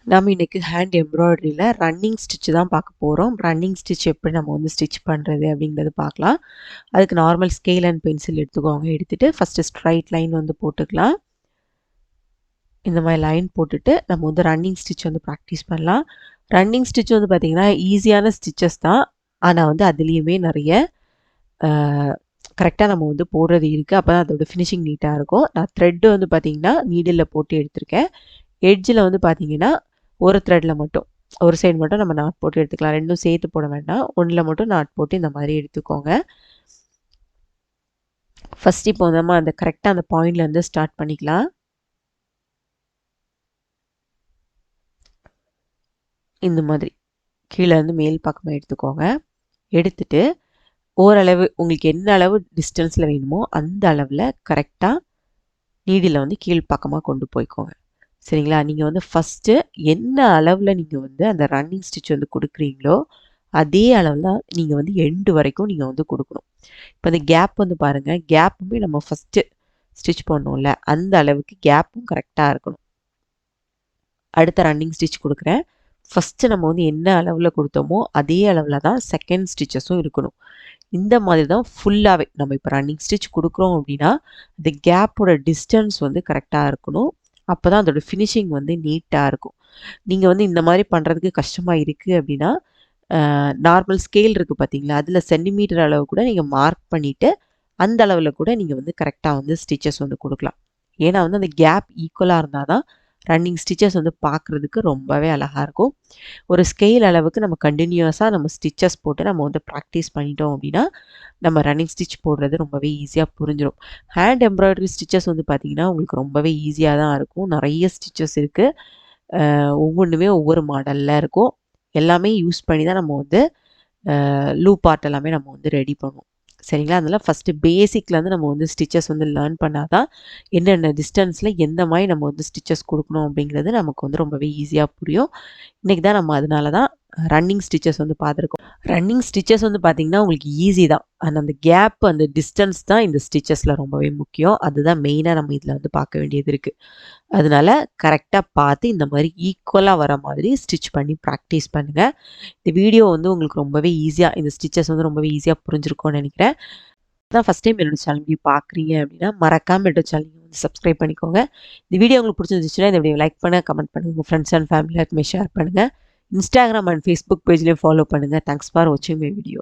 நம்ம இன்றைக்கி hand எம்ப்ராய்டரியில் running stitch தான் பார்க்க போகிறோம். ரன்னிங் ஸ்டிச் எப்படி நம்ம வந்து ஸ்டிச் பண்ணுறது அப்படிங்கிறது பார்க்கலாம். அதுக்கு நார்மல் ஸ்கேல் அண்ட் பென்சில் எடுத்துக்கோங்க. எடுத்துகிட்டு ஃபஸ்ட்டு ஸ்ட்ரைட் லைன் வந்து போட்டுக்கலாம். இந்த மாதிரி லைன் போட்டுட்டு நம்ம வந்து ரன்னிங் ஸ்டிச் வந்து ப்ராக்டிஸ் பண்ணலாம். ரன்னிங் ஸ்டிச் வந்து பார்த்திங்கன்னா ஈஸியான ஸ்டிச்சஸ் தான். ஆனால் வந்து அதுலேயுமே நிறைய கரெக்டாக நம்ம வந்து போடுறது இருக்குது. அப்போ தான் அதோட ஃபினிஷிங் நீட்டாக இருக்கும். நான் த்ரெட்டு வந்து பார்த்திங்கன்னா நீடிலில் போட்டு எடுத்திருக்கேன். எட்ஜில் வந்து பார்த்திங்கன்னா ஒரு த்ரெட்டில் மட்டும் ஒரு சைடு மட்டும் நம்ம நாட் போட்டு எடுத்துக்கலாம். ரெண்டும் சேர்த்து போட வேண்டாம். ஒன்றில் மட்டும் நாட் போட்டு இந்த மாதிரி எடுத்துக்கோங்க. ஃபஸ்ட் இப்போ நம்ம அந்த கரெக்டாக அந்த பாயிண்ட்லேருந்து ஸ்டார்ட் பண்ணிக்கலாம். இந்த மாதிரி கீழேருந்து மேல் பக்கமாக எடுத்துக்கோங்க. எடுத்துட்டு ஓரளவு உங்களுக்கு என்ன அளவு டிஸ்டன்ஸில் வேணுமோ அந்த அளவில் கரெக்டாக நீடில் வந்து கீழ்ப்பக்கமாக கொண்டு போய்க்கோங்க. சரிங்களா? நீங்கள் வந்து ஃபஸ்ட்டு என்ன அளவில் நீங்கள் வந்து அந்த ரன்னிங் ஸ்டிச் வந்து கொடுக்குறீங்களோ அதே அளவில் தான் நீங்கள் வந்து எண்டு வரைக்கும் நீங்கள் வந்து கொடுக்கணும். இப்போ அந்த கேப் வந்து பாருங்கள், கேப்புமே நம்ம ஃபஸ்ட்டு ஸ்டிச் பண்ணோம்ல அந்த அளவுக்கு கேப்பும் கரெக்டாக இருக்கணும். அடுத்த ரன்னிங் ஸ்டிச் கொடுக்குறேன். ஃபஸ்ட்டு நம்ம வந்து என்ன அளவில் கொடுத்தோமோ அதே அளவில் தான் செகண்ட் ஸ்டிச்சஸும் இருக்கணும். இந்த மாதிரி தான் ஃபுல்லாகவே நம்ம இப்போ ரன்னிங் ஸ்டிச் கொடுக்குறோம் அப்படின்னா அந்த கேப்போட டிஸ்டன்ஸ் வந்து கரெக்டாக இருக்கணும். அப்போ தான் அதோட ஃபினிஷிங் வந்து நீட்டாக இருக்கும். நீங்கள் வந்து இந்த மாதிரி பண்ணுறதுக்கு கஷ்டமாக இருக்குது அப்படின்னா நார்மல் ஸ்கேல் இருக்குது பார்த்தீங்களா, அதில் சென்டிமீட்டர் அளவு கூட நீங்கள் மார்க் பண்ணிவிட்டு அந்த அளவில் கூட நீங்கள் வந்து கரெக்டாக வந்து ஸ்டிச்சஸ் வந்து கொடுக்கலாம். ஏன்னா வந்து அந்த கேப் ஈக்குவலாக இருந்தால் தான் ரன்னிங் ஸ்டிச்சஸ் வந்து பார்க்குறதுக்கு ரொம்பவே அழகாக இருக்கும். ஒரு ஸ்கேல் அளவுக்கு நம்ம கண்டினியூஸாக நம்ம ஸ்டிச்சஸ் போட்டு நம்ம வந்து ப்ராக்டிஸ் பண்ணிட்டோம் அப்படின்னா நம்ம ரன்னிங் ஸ்டிச் போடுறது ரொம்பவே ஈஸியாக புரிஞ்சிடும். ஹேண்ட் எம்ப்ராய்டரி ஸ்டிச்சஸ் வந்து பார்த்திங்கன்னா உங்களுக்கு ரொம்பவே ஈஸியாக தான் இருக்கும். நிறைய ஸ்டிச்சஸ் இருக்குது. ஒவ்வொன்றுமே ஒவ்வொரு மாடலில் இருக்கும். எல்லாமே யூஸ் பண்ணி தான் நம்ம வந்து லூப் பார்ட் எல்லாமே நம்ம வந்து ரெடி பண்ணுவோம். சரிங்களா? அதனால் ஃபஸ்ட்டு பேசிக்லேருந்து நம்ம வந்து ஸ்டிச்சஸ் வந்து லேர்ன் பண்ணால் தான் என்னென்ன டிஸ்டன்ஸில் எந்த மாதிரி நம்ம வந்து ஸ்டிச்சஸ் கொடுக்கணும் அப்படிங்கிறது நமக்கு வந்து ரொம்பவே ஈஸியாக புரியும். இன்றைக்கி தான் நம்ம அதனால தான் ரன்னிங் ஸ்டிச்சஸ் வந்து பார்த்துருக்கோம். ரன்னிங் ஸ்டிச்சஸ் வந்து பார்த்திங்கன்னா உங்களுக்கு ஈஸி தான். அந்த கேப் அந்த டிஸ்டன்ஸ் தான் இந்த ஸ்டிச்சஸில் ரொம்பவே முக்கியம். அதுதான் மெயினாக நம்ம இதில் வந்து பார்க்க வேண்டியது இருக்குது. அதனால கரெக்டாக பார்த்து இந்த மாதிரி ஈக்குவலாக வர மாதிரி ஸ்டிச் பண்ணி ப்ராக்டிஸ் பண்ணுங்கள். இந்த வீடியோ வந்து உங்களுக்கு ரொம்பவே ஈஸியாக இந்த ஸ்டிச்சஸ் வந்து ரொம்பவே ஈஸியாக புரிஞ்சிருக்கும்னு நினைக்கிறேன். அதான் ஃபஸ்ட் டைம் என்னோட சேனல் வீடியோ பார்க்குறீங்க அப்படின்னா மறக்காமல் என்னோட சேனல் வந்து சப்ஸ்கிரைப் பண்ணிக்கோங்க. இந்த வீடியோ உங்களுக்கு பிடிச்சிருந்துச்சுன்னா இந்த வீடியோ லைக் பண்ணுங்கள், கமெண்ட் பண்ணுங்கள், உங்கள் ஃப்ரெண்ட்ஸ் அண்ட் ஃபேமிலி எல்லாருக்குமே ஷேர் பண்ணுங்கள். இன்ஸ்டாகிராம் அண்ட் ஃபேஸ்புக் பேஜ்லேயும் ஃபாலோ பண்ணுங்கள். தேங்க்ஸ் ஃபார் வாட்சிங் மை வீடியோ.